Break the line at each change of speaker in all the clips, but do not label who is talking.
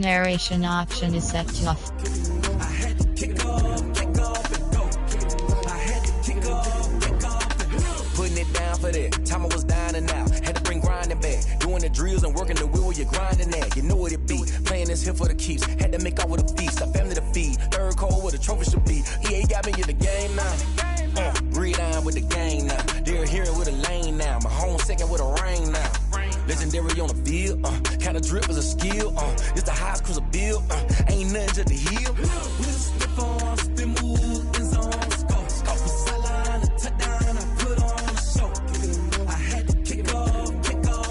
narration option is set to off.
Putting it down for that. Time I was down and out. Had to bring grinding back. Doing the drills and working the wheel where you're grinding at. You know what it be. Playing this here for the keeps. Had to make out with a feast. A family to feed. Third cold where the trophy should be. EA got me in the game now. Breathe on with the game now. They're here with a lane now. My home second with a rain now. Legendary on the field. Kinda drip is a skill. It's the highest cruiser bill. Ain't nothing to the heel. Slip on, spin move, in zone, scope. Scope for sideline, a touchdown, I put on a show. I had to kick off and go.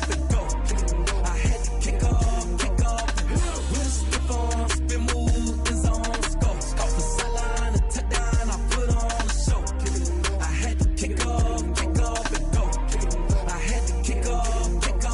I had to kick off and go. Slip on, spin move, in zone, scope. Scope for sideline, a touchdown, I put on a show. I had to kick off and go. I had to kick off and go.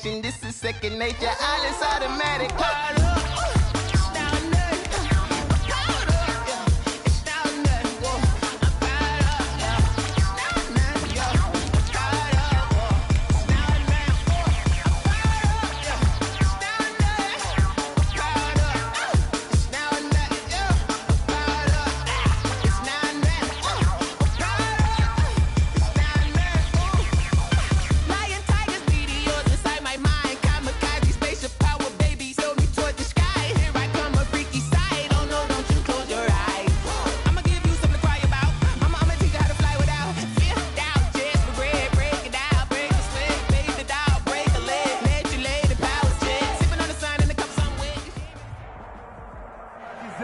This is second nature, all is automatic.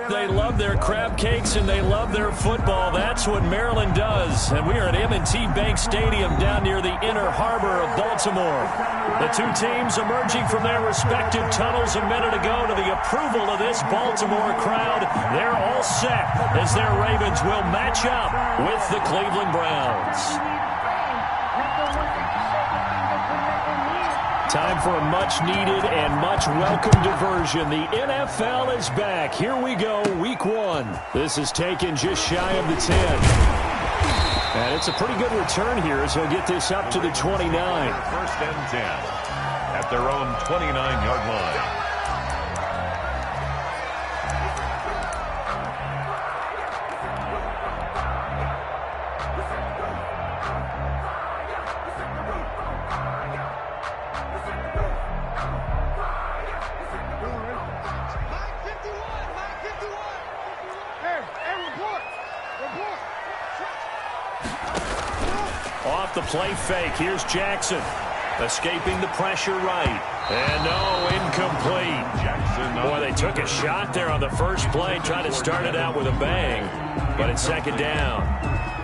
They love their crab cakes and they love their football. That's what Maryland does. And we are at M&T Bank Stadium down near the Inner Harbor of Baltimore. The two teams emerging from their respective tunnels a minute ago to the approval of this Baltimore crowd. They're all set as their Ravens will match up with the Cleveland Browns. Time for a much-needed and much-welcome diversion. The NFL is back. Here we go, Week 1. This is taken just shy of the 10. And it's a pretty good return here as he'll get this up to the 29.
First and 10 at their own 29-yard line.
Off the play fake, here's Jackson. Escaping the pressure right. And no, incomplete.
Jackson.
Boy, they took a shot there on the first play, trying to start it out with a bang. But it's second down.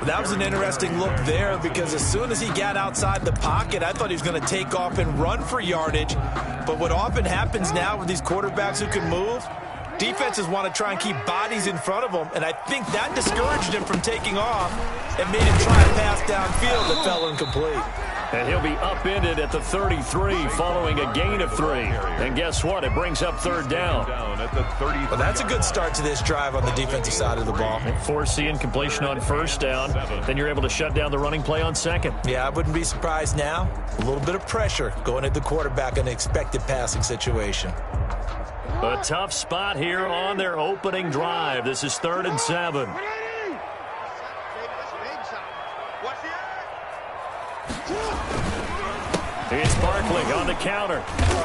That was an interesting look there because as soon as he got outside the pocket, I thought he was going to take off and run for yardage. But what often happens now with these quarterbacks who can move, defenses want to try and keep bodies in front of them, and I think that discouraged him from taking off and made him try to pass downfield that fell incomplete.
And he'll be upended at the 33 following a gain of 3. And guess what? It brings up third down.
Well, that's a good start to this drive on the defensive side of the ball.
Force the incompletion on first down. Then you're able to shut down the running play on second.
Yeah, I wouldn't be surprised now. A little bit of pressure going at the quarterback in an expected passing situation.
A tough spot here on their opening drive. This is 3rd and 7. It's Barkley on the counter.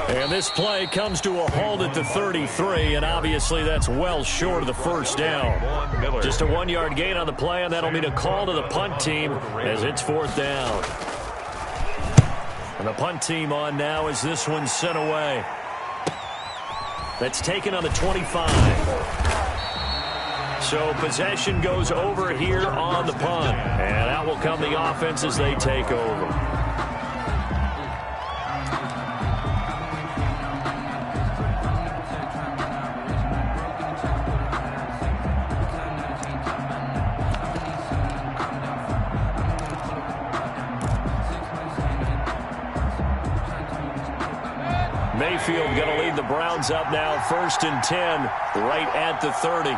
And this play comes to a halt at the 33, and obviously that's well short of the first down. Just a 1-yard gain on the play, and that'll mean a call to the punt team as it's 4th down. And the punt team on now as this one's sent away. That's taken on the 25. So possession goes over here on the punt. And out will come the offense as they take over. Mayfield going to lead the Browns up now, 1st and 10, right at the 30.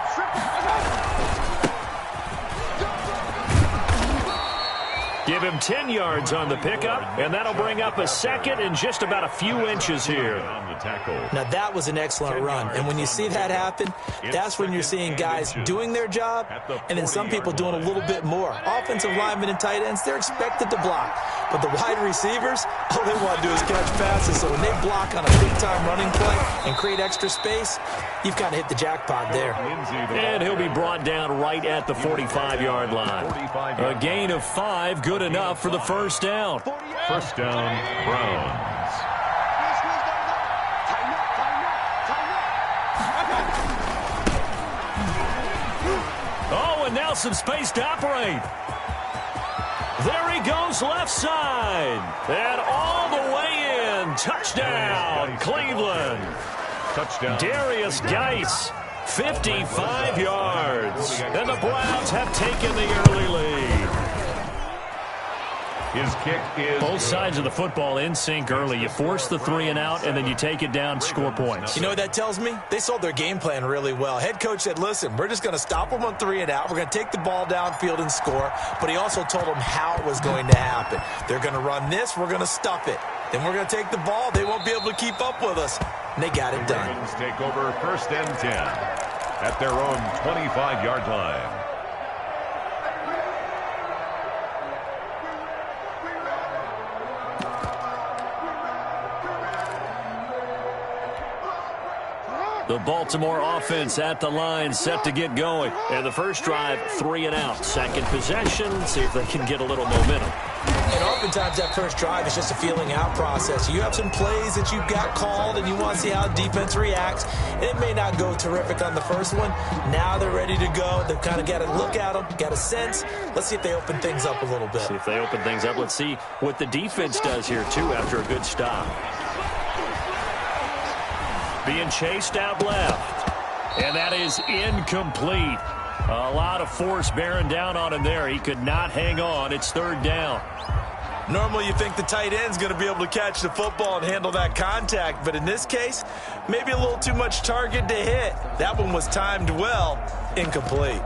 Give him 10 yards on the pickup, and that'll bring up a second and just about a few inches here.
Now, that was an excellent run, and when you see that happen, that's when you're seeing guys doing their job, and then some people doing a little bit more. Offensive linemen and tight ends, they're expected to block, but the wide receivers, all they want to do is catch passes, so when they block on a big-time running play and create extra space, you've kind of hit the jackpot there.
And he'll be brought down right at the 45-yard line. A gain of 5, good enough for the first down.
First down, Browns.
Oh, and now some space to operate. There he goes left side. And all the way in. Touchdown, Cleveland.
Touchdown.
Darius Geis, 55 yards. And the Browns have taken the early lead.
His kick is
both sides of the football in sync early. You force the 3 and out, and then you take it down, score points.
You know what that tells me? They sold their game plan really well. Head coach said, listen, we're just going to stop them on 3 and out. We're going to take the ball downfield and score. But he also told them how it was going to happen. They're going to run this. We're going to stuff it. Then we're going to take the ball. They won't be able to keep up with us. And they got it done.
Ravens take over 1st and 10 at their own 25-yard line.
The Baltimore offense at the line, set to get going. And the first drive, 3 and out. Second possession, see if they can get a little momentum.
And oftentimes that first drive is just a feeling out process. You have some plays that you've got called and you want to see how defense reacts. And it may not go terrific on the first one. Now they're ready to go. They've kind of got to look at them, got a sense. Let's see if they open things up a little bit.
See if they open things up. Let's see what the defense does here, too, after a good stop. Being chased out left. And that is incomplete. A lot of force bearing down on him there. He could not hang on. It's 3rd down.
Normally you think the tight end's going to be able to catch the football and handle that contact. But in this case, maybe a little too much target to hit. That one was timed well. Incomplete.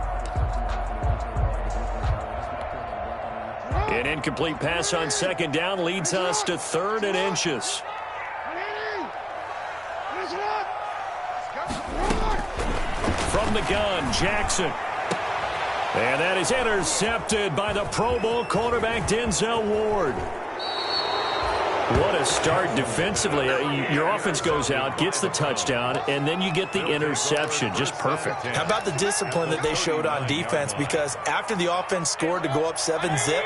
An incomplete pass on 2nd down leads us to 3rd and inches. From the gun, Jackson. And that is intercepted by the Pro Bowl cornerback Denzel Ward. What a start defensively. Your offense goes out, gets the touchdown, and then you get the interception. Just perfect.
How about the discipline that they showed on defense? Because after the offense scored to go up 7-zip,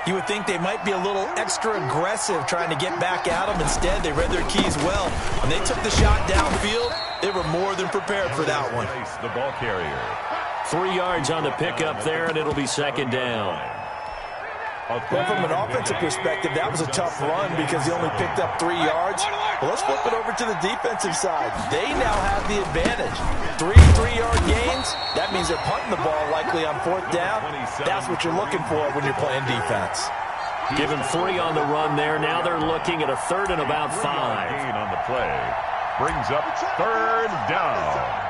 you would think they might be a little extra aggressive trying to get back at them. Instead, they read their keys well. When they took the shot downfield, they were more than prepared for that one.
The ball carrier.
3 yards on the pickup there, and it'll be 2nd down.
Well, from an offensive perspective, that was a tough run because he only picked up 3 yards. Well, let's flip it over to the defensive side. They now have the advantage. 3 3-yard gains. That means they're punting the ball likely on 4th down. That's what you're looking for when you're playing defense.
Give him 3 on the run there. Now they're looking at a 3rd and about 5.
Gain on the play. Brings up 3rd down.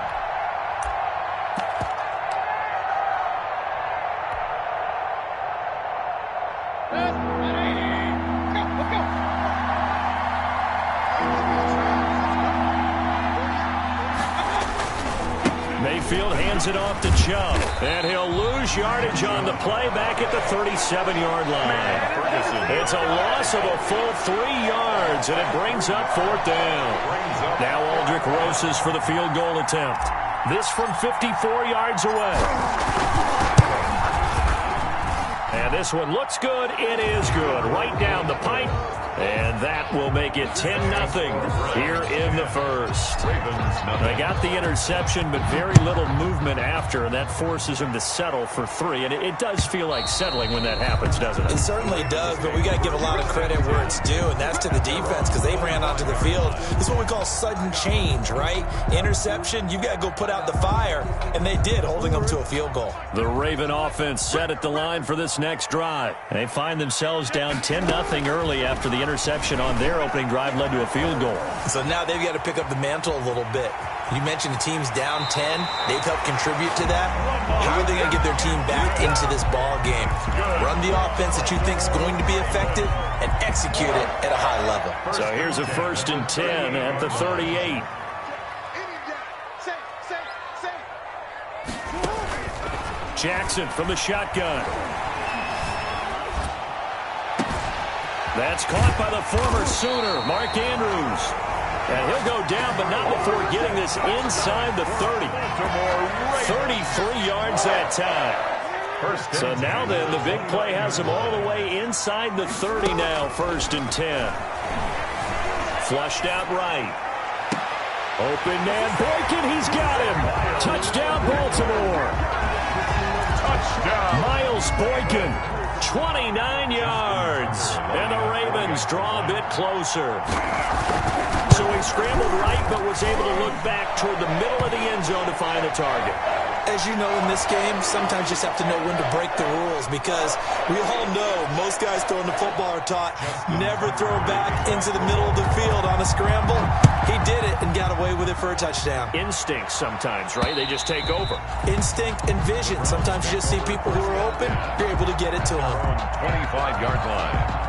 backfield, hands it off to Chubb. And he'll lose yardage on the play back at the 37-yard line. It's a loss of a full 3 yards, and it brings up 4th down. Now Aldrick Rosas for the field goal attempt. This from 54 yards away. And this one looks good. It is good. Right down the pipe. And that will make it 10-0 here in the first. They got the interception, but very little movement after, and that forces them to settle for 3. And it does feel like settling when that happens, doesn't it?
It certainly does, but we got to give a lot of credit where it's due, and that's to the defense because they ran onto the field. This is what we call sudden change, right? Interception, you've got to go put out the fire, and they did, holding them to a field goal.
The Raven offense set at the line for this next drive. They find themselves down 10-0 early after the interception on their opening drive led to a field goal.
So now they've got to pick up the mantle a little bit. You mentioned the team's down 10. They've helped contribute to that. How are they going to get their team back into this ball game? Run the offense that you think is going to be effective and execute it at a high level.
So here's a 1st and 10 at the 38. Jackson from the shotgun. That's caught by the former Sooner, Mark Andrews. And he'll go down, but not before getting this inside the 30. 33 yards that time. So now then, the big play has him all the way inside the 30 now, 1st and 10. Flushed out right. Open man, Boykin, he's got him. Touchdown, Baltimore.
Touchdown.
Miles Boykin. 29 yards, and the Ravens draw a bit closer. So he scrambled right, but was able to look back toward the middle of the end zone to find a target.
As you know, in this game, sometimes you just have to know when to break the rules because we all know most guys throwing the football are taught never throw back into the middle of the field on a scramble. He did it and got away with it for a touchdown.
Instinct sometimes, right? They just take over.
Instinct and vision. Sometimes you just see people who are open, you're able to get it to them.
25-yard line.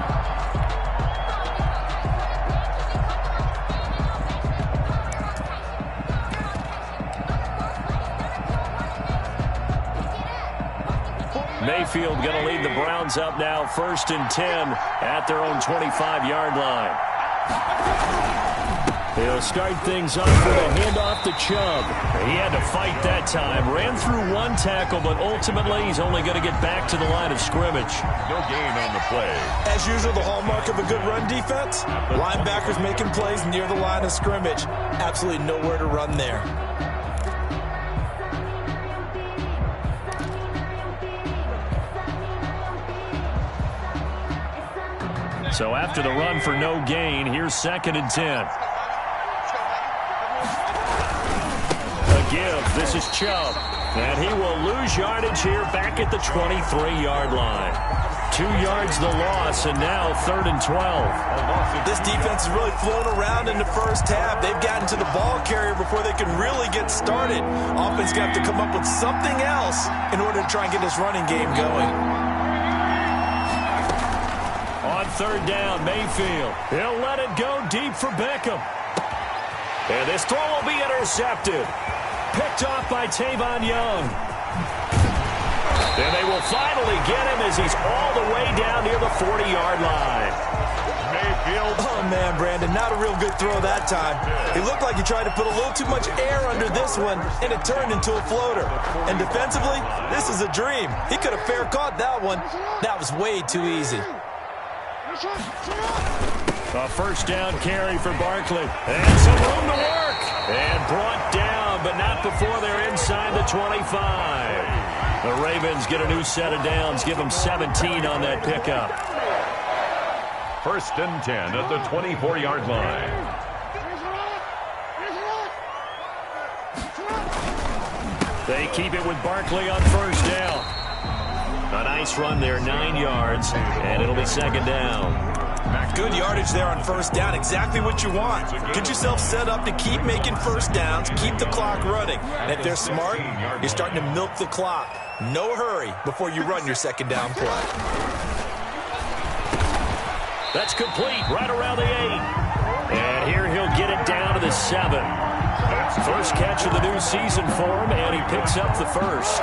Mayfield going to lead the Browns up now, 1st and 10 at their own 25-yard line. He'll start things off with a handoff to Chubb. He had to fight that time. Ran through one tackle, but ultimately he's only going to get back to the line of scrimmage.
No gain on the play.
As usual, the hallmark of a good run defense, linebackers making plays near the line of scrimmage. Absolutely nowhere to run there.
So after the run for no gain, here's 2nd and 10. A give. This is Chubb. And he will lose yardage here back at the 23-yard line. 2 yards the loss, and now 3rd and 12.
This defense has really flown around in the first half. They've gotten to the ball carrier before they can really get started. Offense got to come up with something else in order to try and get this running game going.
On 3rd down, Mayfield. He'll let it go deep for Beckham. And this throw will be intercepted. Picked off by Tavon Young. And they will finally get him as he's all the way down near the 40-yard line.
Mayfield.
Oh, man, Brandon, not a real good throw that time. He looked like he tried to put a little too much air under this one, and it turned into a floater. And defensively, this is a dream. He could have fair caught that one. That was way too easy.
A 1st down carry for Barkley. And some room to work. And brought down, but not before they're inside the 25. The Ravens get a new set of downs. Give them 17 on that pickup.
1st and 10 at the 24-yard line.
They keep it with Barkley on 1st down. A nice run there, 9 yards, and it'll be 2nd down.
Good yardage there on 1st down, exactly what you want. Get yourself set up to keep making 1st downs, keep the clock running. And if they're smart, you're starting to milk the clock. No hurry before you run your 2nd down play.
That's complete, right around the 8. And here he'll get it down to the 7. First catch of the new season for him, and he picks up the first.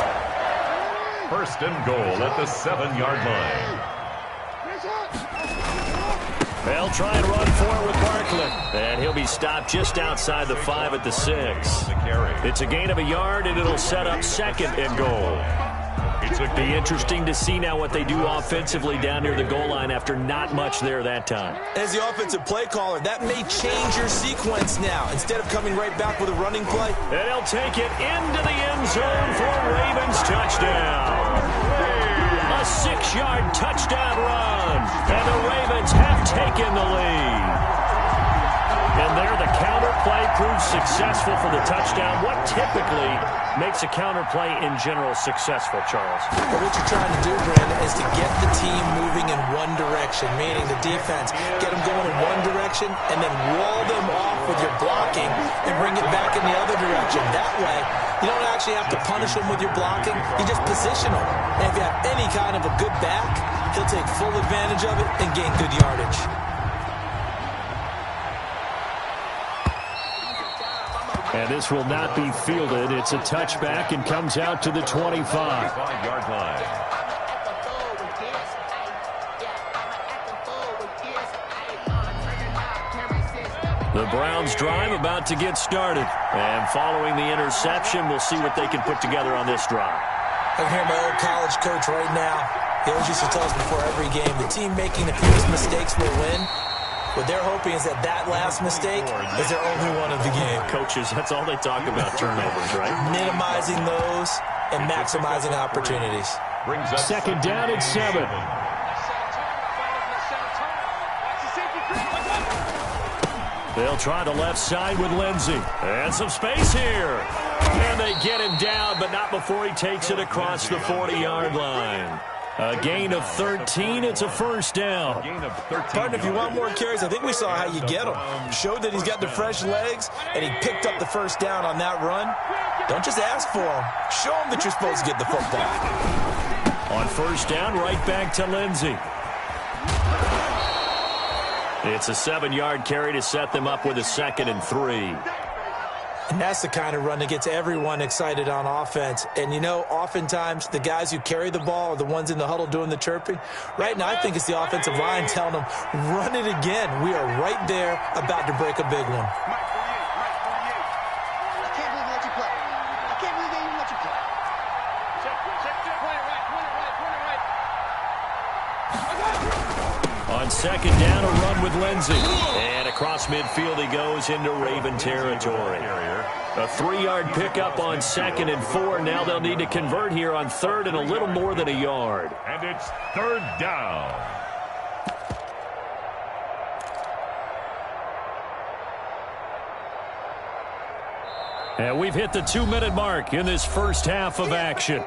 First and goal at the 7-yard line.
They'll try and run forward with Barkley. And he'll be stopped just outside the 5 at the 6. It's a gain of a yard, and it'll set up second and goal. It'll be interesting to see now what they do offensively down near the goal line after not much there that time.
As the offensive play caller, that may change your sequence now. Instead of coming right back with a running play.
And he'll take it into the end zone for a Ravens touchdown. A 6-yard touchdown run. And the Ravens have taken the lead. And there the counter play proves successful for the touchdown. What typically makes a counter play in general successful, Charles?
Well, what you're trying to do, Brandon, is to get the team moving in one direction, meaning the defense, get them going in one direction and then wall them off with your blocking and bring it back in the other direction. That way, you don't actually have to punish them with your blocking. You just position them. And if you have any kind of a good back, he'll take full advantage of it and gain good yardage.
And this will not be fielded. It's a touchback and comes out to the 25.
5-yard line.
The Browns drive about to get started. And following the interception, we'll see what they can put together on this drive.
I can hear my old college coach right now. He always used to tell us before every game, the team making the fewest mistakes will win. What they're hoping is that that last mistake is their only one of the game.
Coaches, that's all they talk about, turnovers, right?
Minimizing those and maximizing opportunities.
Second down and 7. They'll try the left side with Lindsey. And some space here. And they get him down, but not before he takes it across the 40-yard line. A gain of 13. It's a first down.
Partner, if you want more carries, I think we saw how you get them. Showed that he's got the fresh legs, and he picked up the first down on that run. Don't just ask for him. Show him that you're supposed to get the football.
On first down, right back to Lindsey. It's a 7-yard carry to set them up with a 2nd and 3.
And that's the kind of run that gets everyone excited on offense. And, you know, oftentimes the guys who carry the ball are the ones in the huddle doing the chirping. Right now, I think it's the offensive line telling them, run it again. We are right there about to break a big one.
I can't believe they let you play. I can't believe they even let you play.
On second down, a run with Lindsey. And across midfield he goes into Raven territory. A 3-yard pickup on 2nd and 4. Now they'll need to convert here on 3rd and a little more than a yard.
And it's 3rd down.
And we've hit the 2-minute mark in this first half of action.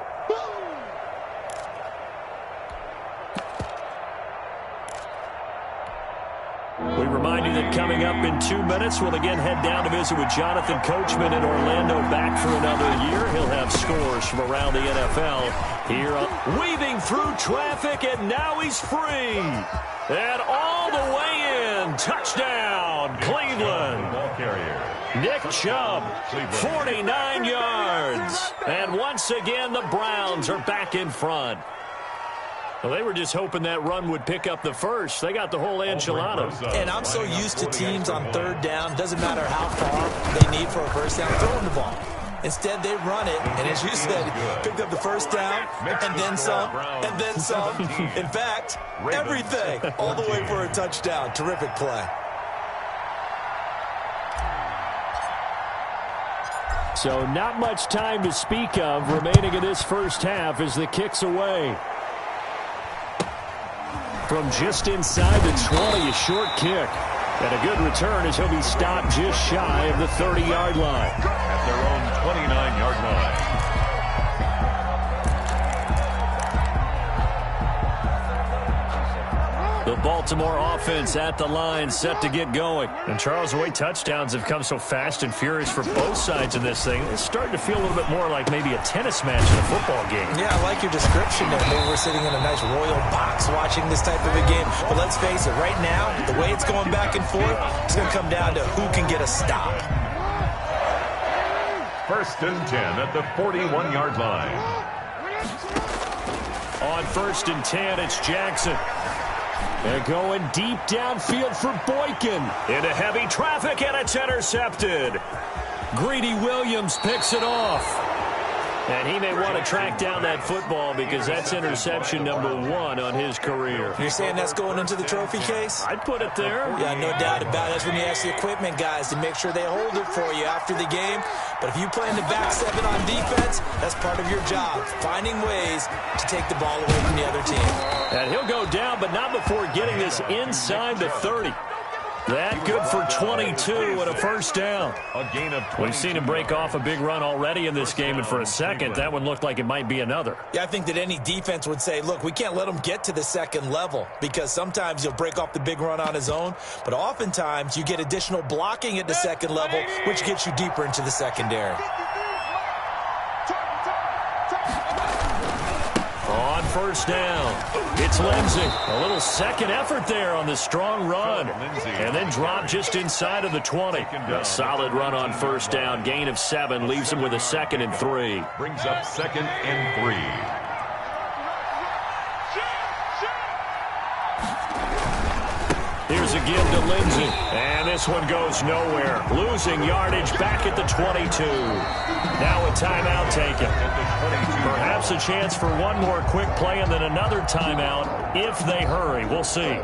We remind you that coming up in 2 minutes, we'll again head down to visit with Jonathan Coachman in Orlando, back for another year. He'll have scores from around the NFL here. Weaving through traffic, and now he's free. And all the way in. Touchdown, Cleveland.
Ball carrier.
Nick Chubb, 49 yards. And once again, the Browns are back in front. Well, they were just hoping that run would pick up the first. They got the whole enchilada.
And I'm so used to teams on 3rd down, doesn't matter how far they need for a first down, throwing the ball. Instead, they run it, and as you said, picked up the first down, and then some, and then some. In fact, everything, all the way for a touchdown. Terrific play.
So not much time to speak of remaining in this first half as the kick's away. From just inside the 20, a short kick. And a good return as he'll be stopped just shy of the 30-yard line.
At their own 29-yard line.
The Baltimore offense at the line, set to get going. And Charles, the way touchdowns have come so fast and furious for both sides of this thing, it's starting to feel a little bit more like maybe a tennis match in a football game.
Yeah, I like your description there. Maybe we're sitting in a nice royal box watching this type of a game. But let's face it, right now, the way it's going back and forth, it's going to come down to who can get a stop.
1st and 10 at the 41-yard line.
On 1st and 10, it's Jackson. They're going deep downfield for Boykin. Into heavy traffic, and it's intercepted. Greedy Williams picks it off. And he may want to track down that football because that's interception number 1 on his career.
You're saying that's going into the trophy case?
I'd put it there.
Yeah, no doubt about it. That's when you ask the equipment guys to make sure they hold it for you after the game. But if you play in the back 7 on defense, that's part of your job, finding ways to take the ball away from the other team.
And he'll go down, but not before getting this inside the 30. That good for 22 and a first down.
A gain of 20.
We've seen him break off a big run already in this game, and for a second, that one looked like it might be another.
Yeah, I think that any defense would say, look, we can't let him get to the second level because sometimes he'll break off the big run on his own, but oftentimes you get additional blocking at the second level, which gets you deeper into the secondary.
On first down, it's Lindsey. A little second effort there on the strong run. And then drop just inside of the 20. A solid run on first down. Gain of 7 leaves him with a 2nd and 3.
Brings up 2nd and 3.
Here's a give to Lindsey. And this one goes nowhere. Losing yardage back at the 22. Now a timeout taken. Perhaps a chance for one more quick play and then another timeout if they hurry. We'll see.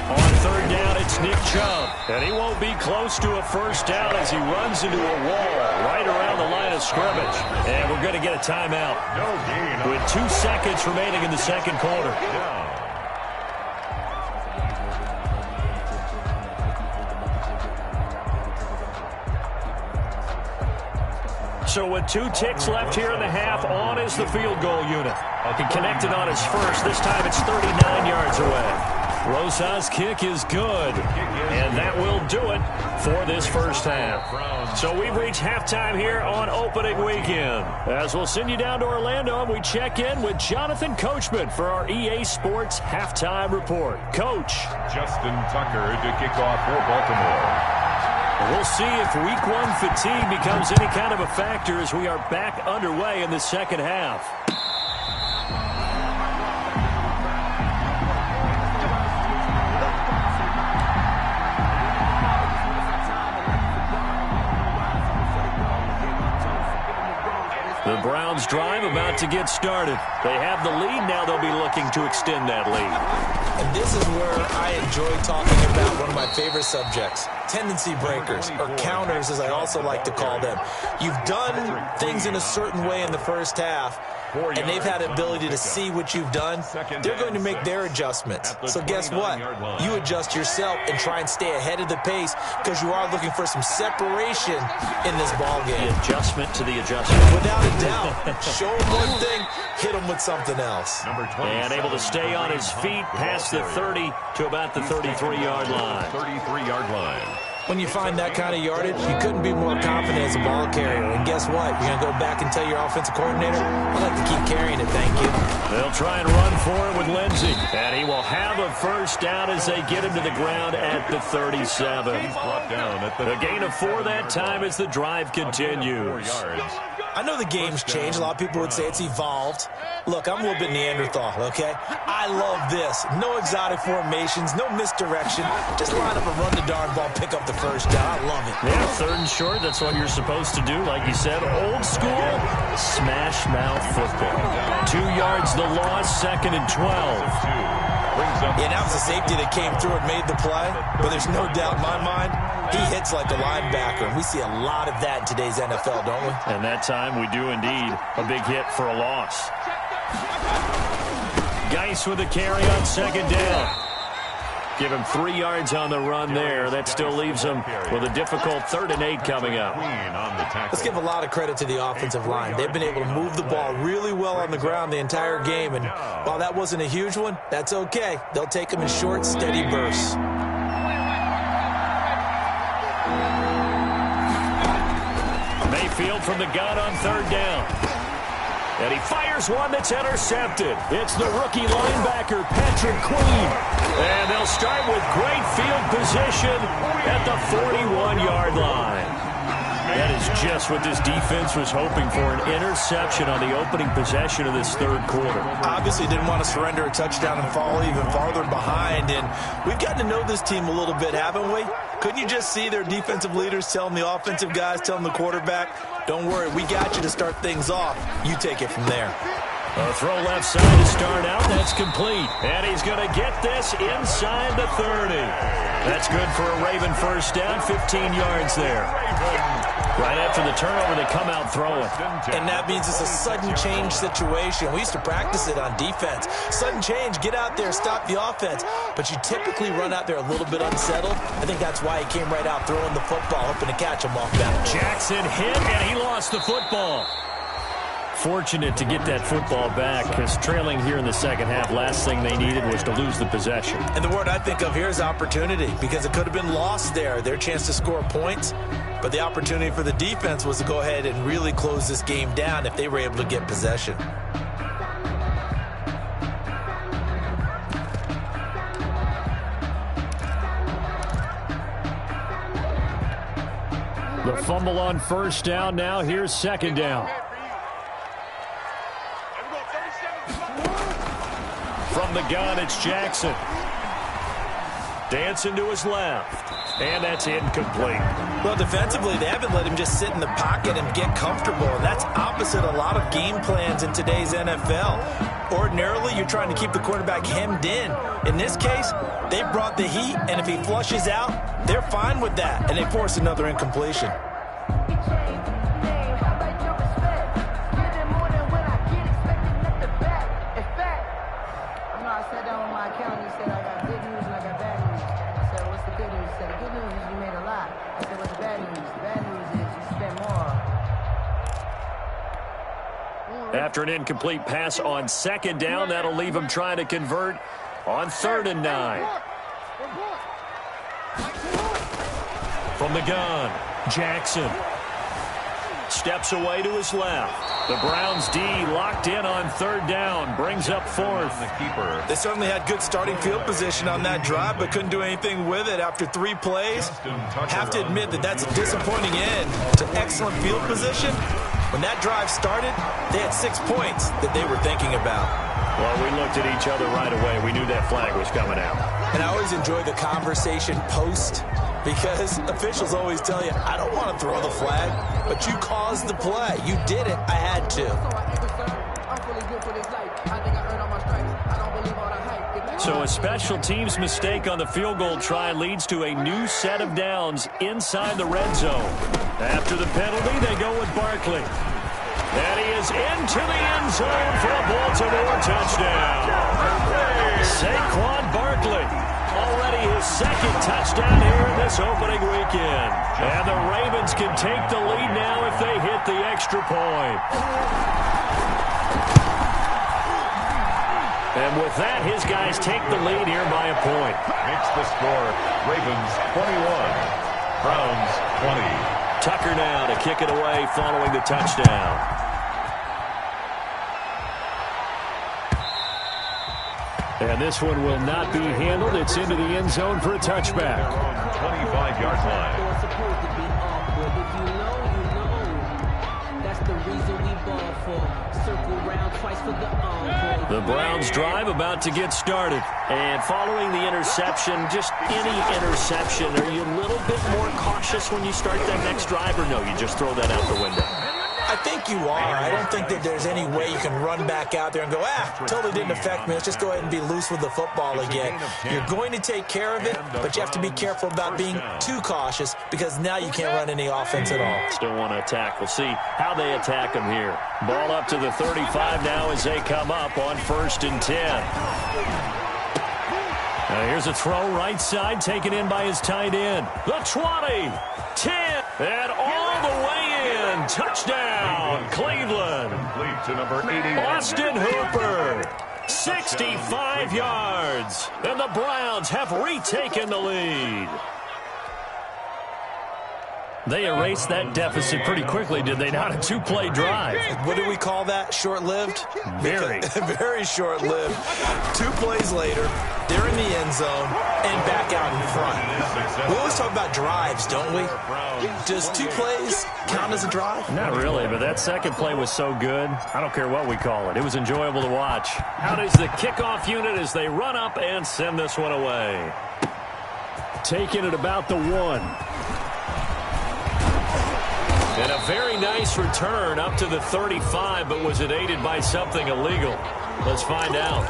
On 3rd down, it's Nick Chubb. And he won't be close to a first down as he runs into a wall right around the line of scrimmage. And we're going to get a timeout.
No gain.
With 2 seconds remaining in the second quarter. So with 2 ticks left here in the half, on is the field goal unit. He connected on his first. This time it's 39 yards away. Rosas' kick is good, and that will do it for this first half. So we've reached halftime here on opening weekend. As we'll send you down to Orlando, and we check in with Jonathan Coachman for our EA Sports Halftime Report. Coach.
Justin Tucker to kick off for Baltimore.
We'll see if week 1 fatigue becomes any kind of a factor as we are back underway in the second half. The Browns drive about to get started. They have the lead. Now they'll be looking to extend that lead.
And this is where I enjoy talking about one of my favorite subjects, tendency breakers, or counters as I also like to call them. You've done things in a certain way in the first half, and they've had the ability to see what you've done. They're going to make their adjustments. So guess what? You adjust yourself and try and stay ahead of the pace because you are looking for some separation in this ball game.
The adjustment to the adjustment.
Without a doubt. Show them one thing, hit them with something else.
And able to stay on his feet past the 30 to about the 33-yard line.
33-yard line.
When you find that kind of yardage, you couldn't be more confident as a ball carrier. And guess what? You're going to go back and tell your offensive coordinator, I'd like to keep carrying it, thank you.
They'll try and run for it with Lindsey. And he will have a first down as they get him to the ground at the 37. A gain of 4 that time as the drive continues.
I know the game's changed. A lot of people would say it's evolved. Look, I'm a little bit Neanderthal, okay? I love this. No exotic formations, no misdirection. Just line up and run the darn ball, pick up the first down. I love it.
Yeah, 3rd and short, that's what you're supposed to do. Like you said, old school, smash mouth football. 2 yards the loss, 2nd and 12.
Yeah, that was a safety that came through and made the play, but there's no doubt in my mind, he hits like a linebacker, and we see a lot of that in today's NFL, don't we?
And that time we do indeed a big hit for a loss. Geis with a carry on 2nd down. Give him 3 yards on the run there. That still leaves him with a difficult 3rd and 8 coming up.
Let's give a lot of credit to the offensive line. They've been able to move the ball really well on the ground the entire game. And while that wasn't a huge one, that's okay. They'll take them in short, steady bursts.
Mayfield from the gun on 3rd down. And he fires one that's intercepted. It's the rookie linebacker, Patrick Queen. And they'll start with great field position at the 41-yard line. That is just what this defense was hoping for, an interception on the opening possession of this third quarter.
Obviously didn't want to surrender a touchdown and fall even farther behind. And we've gotten to know this team a little bit, haven't we? Couldn't you just see their defensive leaders telling the offensive guys, telling the quarterback, don't worry, we got you to start things off. You take it from there.
A throw left side to start out. That's complete. And he's going to get this inside the 30. That's good for a Raven first down, 15 yards there. Right after the turnover, they come out throwing.
And that means it's a sudden change situation. We used to practice it on defense. Sudden change, get out there, stop the offense. But you typically run out there a little bit unsettled. I think that's why he came right out throwing the football, hoping to catch him off balance.
Jackson hit, and he lost the football. Fortunate to get that football back, because trailing here in the second half, last thing they needed was to lose the possession.
And the word I think of here is opportunity, because it could have been lost there, their chance to score points. But the opportunity for the defense was to go ahead and really close this game down if they were able to get possession.
The fumble on first down. Now here's second down. From the gun, it's Jackson. Dancing to his left. And that's incomplete.
Well, defensively, they haven't let him just sit in the pocket and get comfortable. And that's opposite a lot of game plans in today's NFL. Ordinarily, you're trying to keep the quarterback hemmed in. In this case, they brought the heat, and if he flushes out, they're fine with that. And they force another incompletion.
After an incomplete pass on second down, that'll leave him trying to convert on 3rd and 9. From the gun, Jackson steps away to his left. The Browns D locked in on 3rd down, brings up 4th.
They certainly had good starting field position on that drive, but couldn't do anything with it after 3 plays. Have to admit that that's a disappointing end to excellent field position. When that drive started, they had 6 points that they were thinking about.
Well, we looked at each other right away. We knew that flag was coming out.
And I always enjoy the conversation post, because officials always tell you, I don't want to throw the flag, but you caused the play. You did it. I had to.
So a special teams mistake on the field goal try leads to a new set of downs inside the red zone. After the penalty, they go with Barkley. And he is into the end zone for a Baltimore touchdown. Saquon Barkley, already his 2nd touchdown here in this opening weekend. And the Ravens can take the lead now if they hit the extra point. And with that, his guys take the lead here by a point.
Makes the score Ravens 21, Browns 20.
Tucker now to kick it away following the touchdown. And this one will not be handled. It's into the end zone for a touchback.
25-yard line.
The Browns drive about to get started. And following the interception, just any interception, are you a little bit more cautious when you start that next drive, or no, you just throw that out the window?
I think you are. I don't think that there's any way you can run back out there and go, totally didn't affect me. Let's just go ahead and be loose with the football again. You're going to take care of it, but you have to be careful about being too cautious, because now you can't run any offense at all.
Still want to attack. We'll see how they attack them here. Ball up to the 35 now as they come up on 1st and 10. Here's a throw right side, taken in by his tight end. The 20, 10, and all the way in. Touchdown, Cleveland.
Complete to number 80.
Austin Hooper, 65 yards. And the Browns have retaken the lead. They erased that deficit pretty quickly, did they not? A two-play drive.
What do we call that? Short-lived?
Very.
Very short-lived. 2 plays later, they're in the end zone and back out in front. We always talk about drives, don't we? Does 2 plays count as a drive?
Not really, but that second play was so good. I don't care what we call it. It was enjoyable to watch. Out is the kickoff unit as they run up and send this one away. Taking it about the 1. And a very nice return up to the 35, but was it aided by something illegal? Let's find out.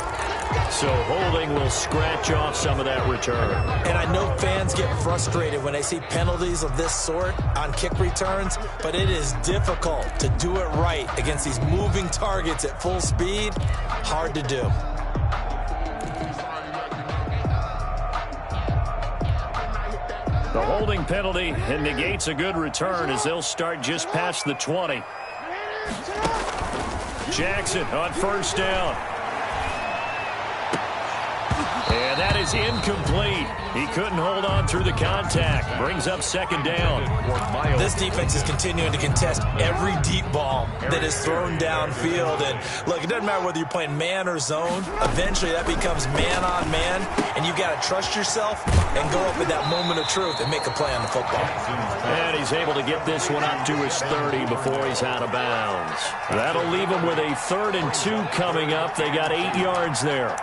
So holding will scratch off some of that return.
And I know fans get frustrated when they see penalties of this sort on kick returns, but it is difficult to do it right against these moving targets at full speed. Hard to do.
The holding penalty and negates a good return as they'll start just past the 20. Jackson on first down. And that is incomplete. He couldn't hold on through the contact. Brings up second down.
This defense is continuing to contest every deep ball that is thrown downfield. And look, it doesn't matter whether you're playing man or zone. Eventually that becomes man on man. And you've got to trust yourself and go up at that moment of truth and make a play on the football.
And he's able to get this one up to his 30 before he's out of bounds. That'll leave him with a 3rd and 2 coming up. They got 8 yards there.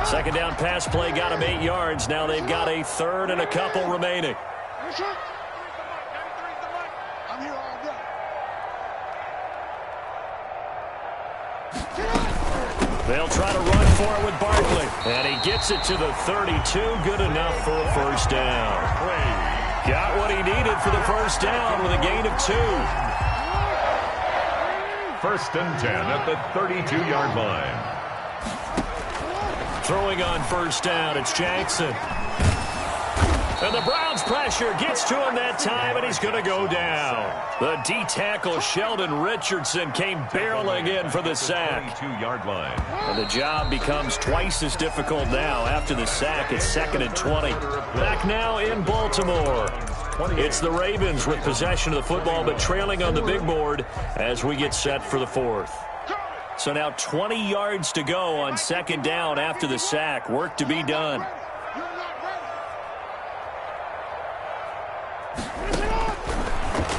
Second down pass play got him 8 yards. Now they've got a 3rd and a couple remaining. They'll try to run for it with Barkley. And he gets it to the 32. Good enough for a first down. Got what he needed for the first down with a gain of 2.
1st and 10 at the 32-yard line.
Throwing on first down, it's Jackson. And the Browns pressure gets to him that time, and he's going to go down. The D-tackle, Sheldon Richardson, came barreling in for the sack.
32-yard line.
And the job becomes twice as difficult now after the sack. It's 2nd and 20. Back now in Baltimore. It's the Ravens with possession of the football, but trailing on the big board as we get set for the 4th. So now 20 yards to go on second down after the sack. Work to be done.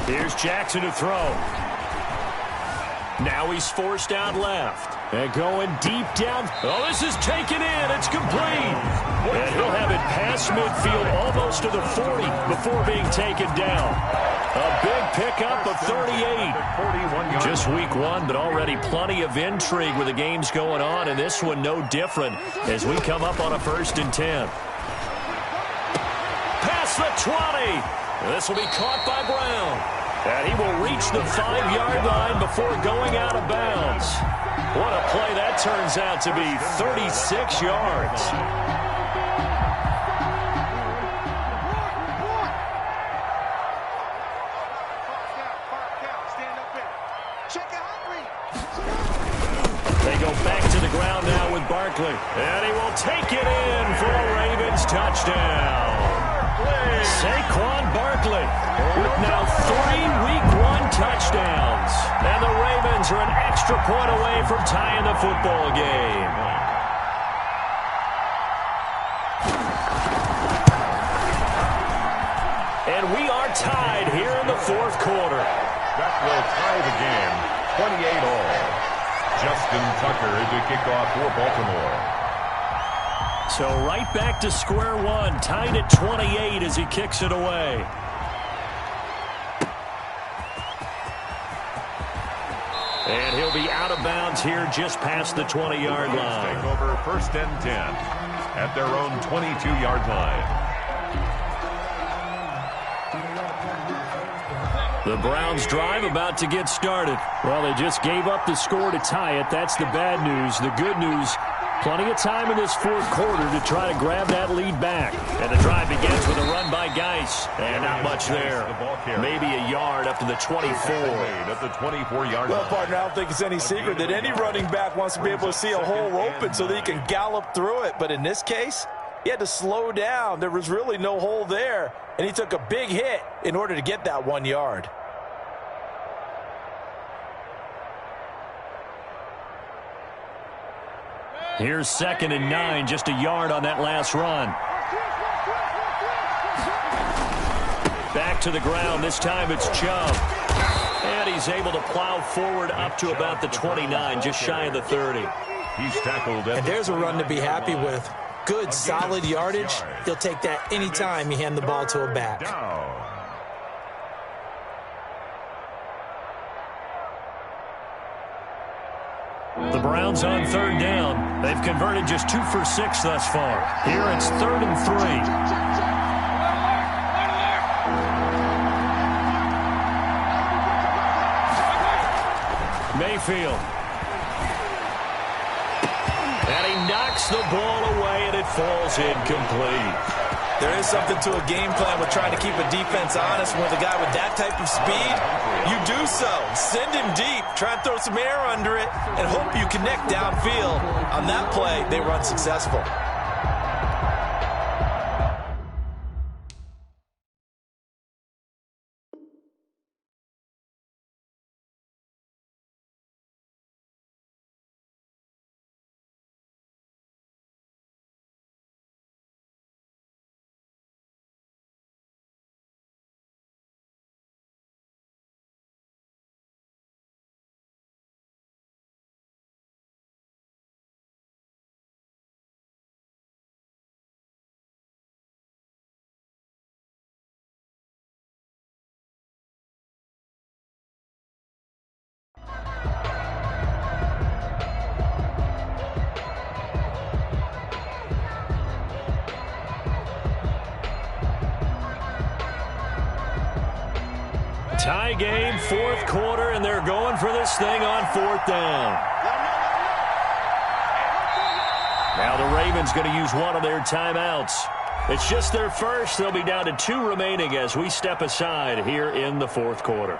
Here's Jackson to throw. Now he's forced out left. And going deep down. Oh, this is taken in. It's complete. And he'll have it past midfield almost to the 40 before being taken down. A big pickup of 38. Just week 1, but already plenty of intrigue with the games going on, and this one no different as we come up on a 1st and 10. Past the 20. This will be caught by Brown. And he will reach the 5-yard line before going out of bounds. What a play that turns out to be, 36 yards. They go back to the ground now with Barkley. And he will take it in for a Ravens touchdown. Saquon Barkley with now 3 Week 1 touchdowns. And the Ravens are an extra point away from tying the football game. And we are tied here in the 4th quarter.
That will tie the game, 28 all. Justin Tucker to kick off for Baltimore.
So right back to square one, tied at 28 as he kicks it away. And he'll be out of bounds here just past the 20-yard line.
Take over 1st and 10 at their own 22-yard line.
The Browns drive about to get started. Well, they just gave up the score to tie it. That's the bad news. The good news, plenty of time in this 4th quarter to try to grab that lead back. And the drive begins with a run by Guy Nice. And not much there. Maybe a yard up to the 24.
At the 24-yard line.
Well, partner, I don't think it's any secret that any running back wants to be able to see a hole open so that he can gallop through it. But in this case, he had to slow down. There was really no hole there, and he took a big hit in order to get that 1 yard.
Here's 2nd and 9, just a yard on that last run. Back to the ground. This time it's Chubb. And he's able to plow forward up to about the 29, just shy of the 30.
He's tackled.
And there's a run to be happy with. Good, solid yardage. He'll take that anytime you hand the ball to a back.
The Browns on 3rd down. They've converted just 2 for 6 thus far. Here it's 3rd and 3. Mayfield. And he knocks the ball away, and it falls incomplete.
There is something to a game plan with trying to keep a defense honest. With a guy with that type of speed, you do so. Send him deep. Try and throw some air under it and hope you connect downfield. On that play, they were unsuccessful.
Tie game, 4th quarter, and they're going for this thing on 4th down. Now the Ravens going to use one of their timeouts. It's just their first. They'll be down to 2 remaining as we step aside here in the 4th quarter.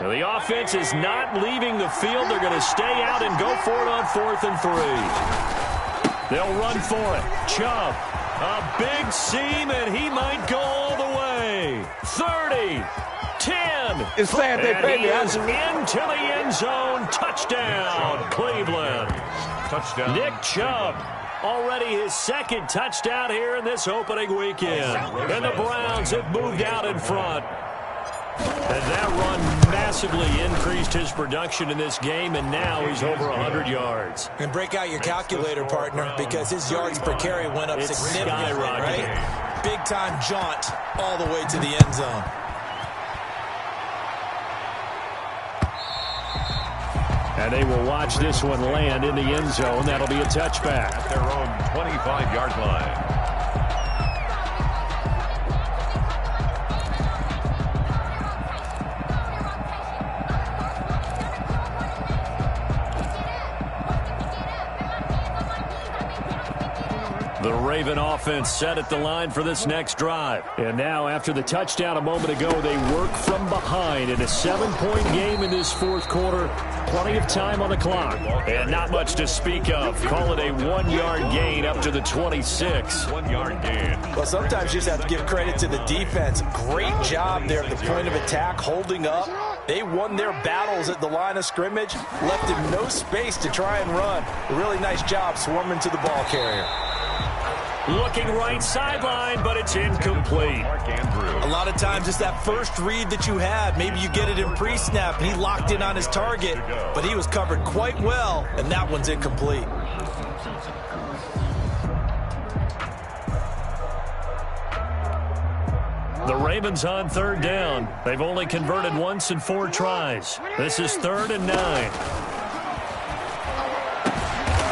The offense is not leaving the field. They're going to stay out and go for it on 4th and 3. They'll run for it. Chubb, a big seam, and he might go all the way. 30, 10.
It's sad they
and he is into the end zone. Touchdown, Cleveland.
Touchdown.
Nick Chubb. Already his 2nd touchdown here in this opening weekend. And the Browns have moved out in front. And that run massively increased his production in this game, and now he's over 100 yards.
And break out your calculator, partner, because his yards per carry went up significantly, right? Big-time jaunt all the way to the end zone.
And they will watch this one land in the end zone. That'll be a touchback.
At their own 25-yard line.
The Raven offense set at the line for this next drive. And now, after the touchdown a moment ago, they work from behind in a 7-point game in this 4th quarter. Plenty of time on the clock. And not much to speak of. Call it a 1-yard gain up to the 26.
1-yard gain.
Well, sometimes you just have to give credit to the defense. Great job there at the point of attack, holding up. They won their battles at the line of scrimmage, left him no space to try and run. A really nice job swarming to the ball carrier.
Looking right sideline, but it's incomplete.
A lot of times it's that first read that you had. Maybe you get it in pre-snap, and he locked in on his target, but he was covered quite well, and that one's incomplete.
The Ravens on 3rd down. They've only converted once in 4 tries. This is 3rd and 9.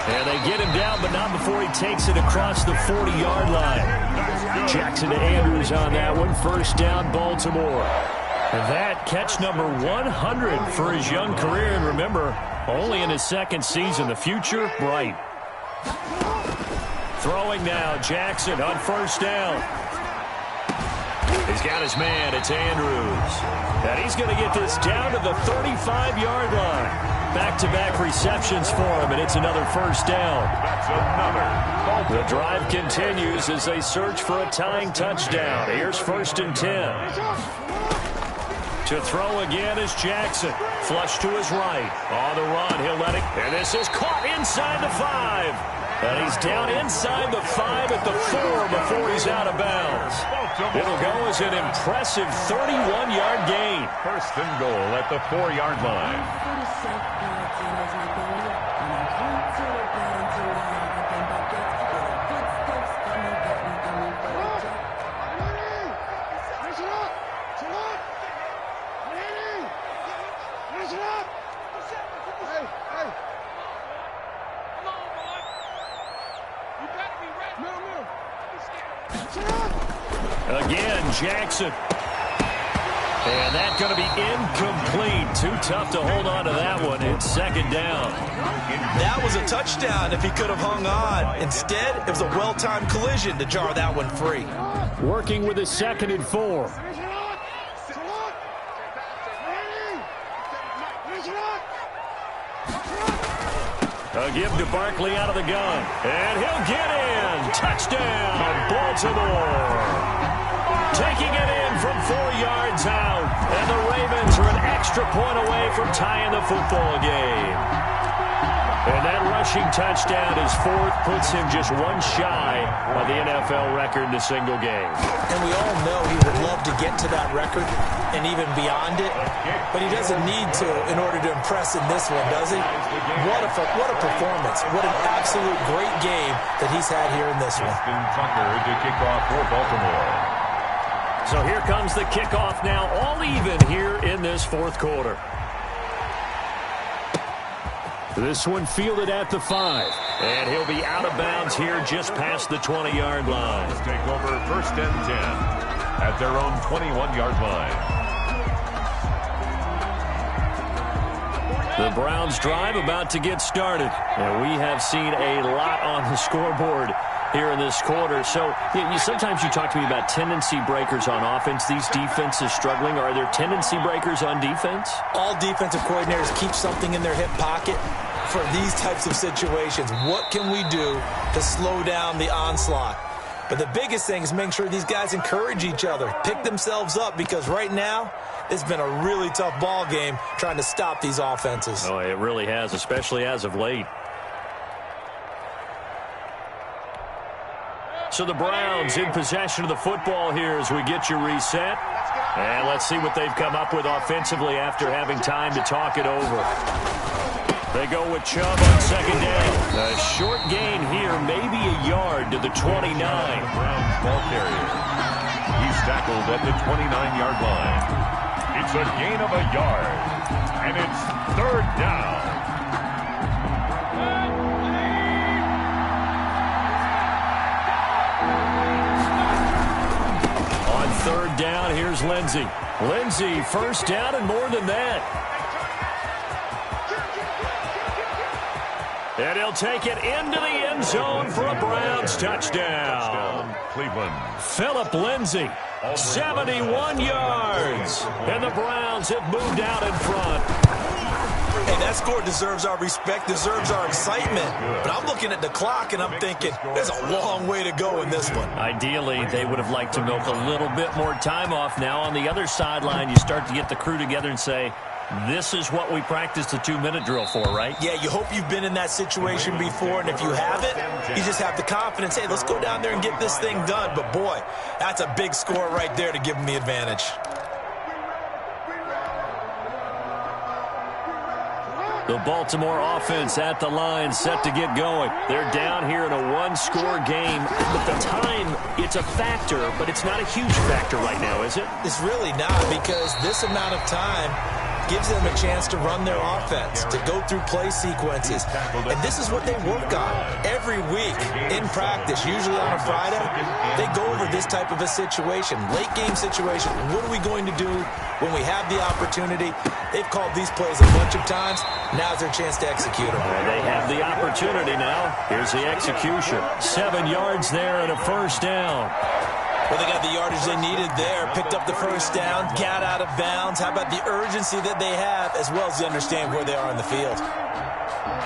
And And they get him down, but not before he takes it across the 40-yard line. Jackson to Andrews on that one. First down, Baltimore. And that catch number 100 for his young career. And remember, only in his second season. The future, bright. Throwing now, Jackson on first down. He's got his man. It's Andrews. And he's going to get this down to the 35-yard line. Back-to-back receptions for him, and it's another first down.
That's another.
The drive continues as they search for a tying touchdown. Here's 1st and 10. To throw again is Jackson. Flush to his right. On the run, he'll let it. And this is caught inside the 5. And he's down inside the 5 at the 4 before he's out of bounds. It'll go as an impressive 31-yard gain.
1st and goal at the 4-yard line.
Again, Jackson. And that's going to be incomplete. Too tough to hold on to that one. It's 2nd down.
That was a touchdown if he could have hung on. Instead, it was a well-timed collision to jar that one free.
Working with his 2nd and 4. A give to Barkley out of the gun. And he'll get in. Touchdown, Baltimore. Taking it in from 4 yards out. And the Ravens are an extra point away from tying the football game. And that rushing touchdown is 4th, puts him just one shy of the NFL record in a single game.
And we all know he would love to get to that record and even beyond it, but he doesn't need to in order to impress in this one, does he? What a performance. What an absolute great game that he's had here in this one.
Justin Tucker to kick off for Baltimore.
So here comes the kickoff now, all even here in this 4th quarter. This one fielded at the 5. And he'll be out of bounds here just past the 20-yard line.
Take over 1st and 10 at their own 21-yard line.
The Browns drive about to get started. And we have seen a lot on the scoreboard here in this quarter. So sometimes you talk to me about tendency breakers on offense. These defenses struggling. Are there tendency breakers on defense?
All defensive coordinators keep something in their hip pocket for these types of situations. What can we do to slow down the onslaught? But the biggest thing is making sure these guys encourage each other, pick themselves up, because right now it's been a really tough ball game trying to stop these offenses.
Oh, it really has, especially as of late. So the Browns in possession of the football here as we get you reset. And let's see what they've come up with offensively after having time to talk it over. They go with Chubb on 2nd down. A short gain here, maybe a yard to the 29.
Browns ball carrier. He's tackled at the 29-yard line. It's a gain of a yard. And it's 3rd down.
On 3rd down, here's Lindsey. Lindsey, 1st down and more than that. And he'll take it into the end zone for a Browns touchdown.
Cleveland.
Philip Lindsey, 71 yards. And the Browns have moved out in front.
Hey, that score deserves our respect, deserves our excitement. But I'm looking at the clock and I'm thinking there's a long way to go in this one.
Ideally, they would have liked to milk a little bit more time off. Now on the other sideline, you start to get the crew together and say, this is what we practiced the 2-minute drill for, right?
Yeah, you hope you've been in that situation before, and if you haven't, you just have the confidence, hey, let's go down there and get this thing done. But, boy, that's a big score right there to give them the advantage.
The Baltimore offense at the line, set to get going. They're down here in a one-score game. But the time, it's a factor, but it's not a huge factor right now, is it?
It's really not, because this amount of time, gives them a chance to run their offense, to go through play sequences. And this is what they work on every week in practice, usually on a Friday. They go over this type of a situation, late game situation. What are we going to do when we have the opportunity? They've called these plays a bunch of times. Now's their chance to execute them.
And they have the opportunity now. Here's the execution. 7 yards there and a first down.
Well, they got the yardage they needed there, picked up the first down, got out of bounds. How about the urgency that they have, as well as they understand where they are in the field?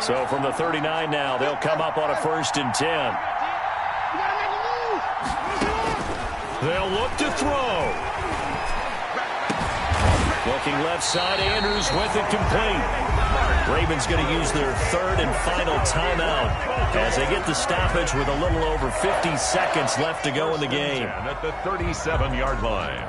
So from the 39 now, they'll come up on a 1st and 10. They'll look to throw. Looking left side, Andrews with it complete. Ravens going to use their 3rd and final timeout as they get the stoppage with a little over 50 seconds left to go in the game.
At the 37-yard line.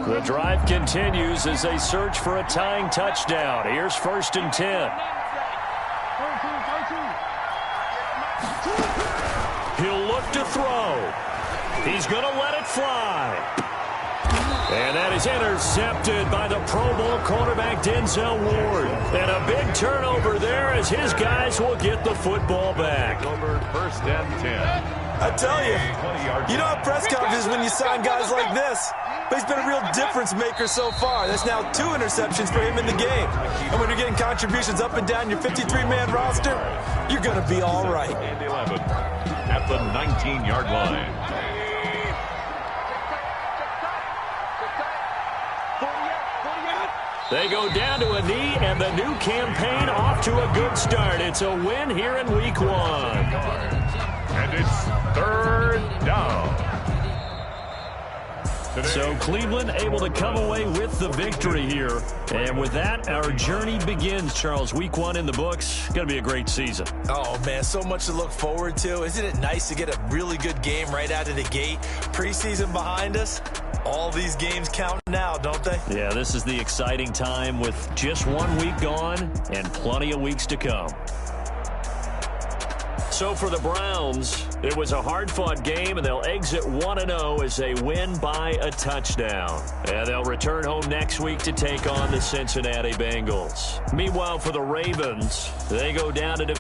The drive continues as they search for a tying touchdown. Here's 1st and 10. He'll look to throw. He's going to let it fly. And that is intercepted by the Pro Bowl cornerback Denzel Ward. And a big turnover there as his guys will get the football back.
Over 1st and 10.
I tell you, you don't have press conferences when you sign guys like this. But he's been a real difference maker so far. That's now 2 interceptions for him in the game. And when you're getting contributions up and down your 53-man roster, you're going to be all right.
And 11 at the 19-yard line.
They go down to a knee, and the new campaign off to a good start. It's a win here in Week 1.
And it's 3rd down.
So Cleveland able to come away with the victory here. And with that, our journey begins, Charles. Week 1 in the books. Going to be a great season.
Oh, man, so much to look forward to. Isn't it nice to get a really good game right out of the gate? Preseason behind us. All these games count now, don't they?
Yeah, this is the exciting time with just 1 week gone and plenty of weeks to come. So for the Browns, it was a hard-fought game, and they'll exit 1-0 as they win by a touchdown. And they'll return home next week to take on the Cincinnati Bengals. Meanwhile, for the Ravens, they go down to defeat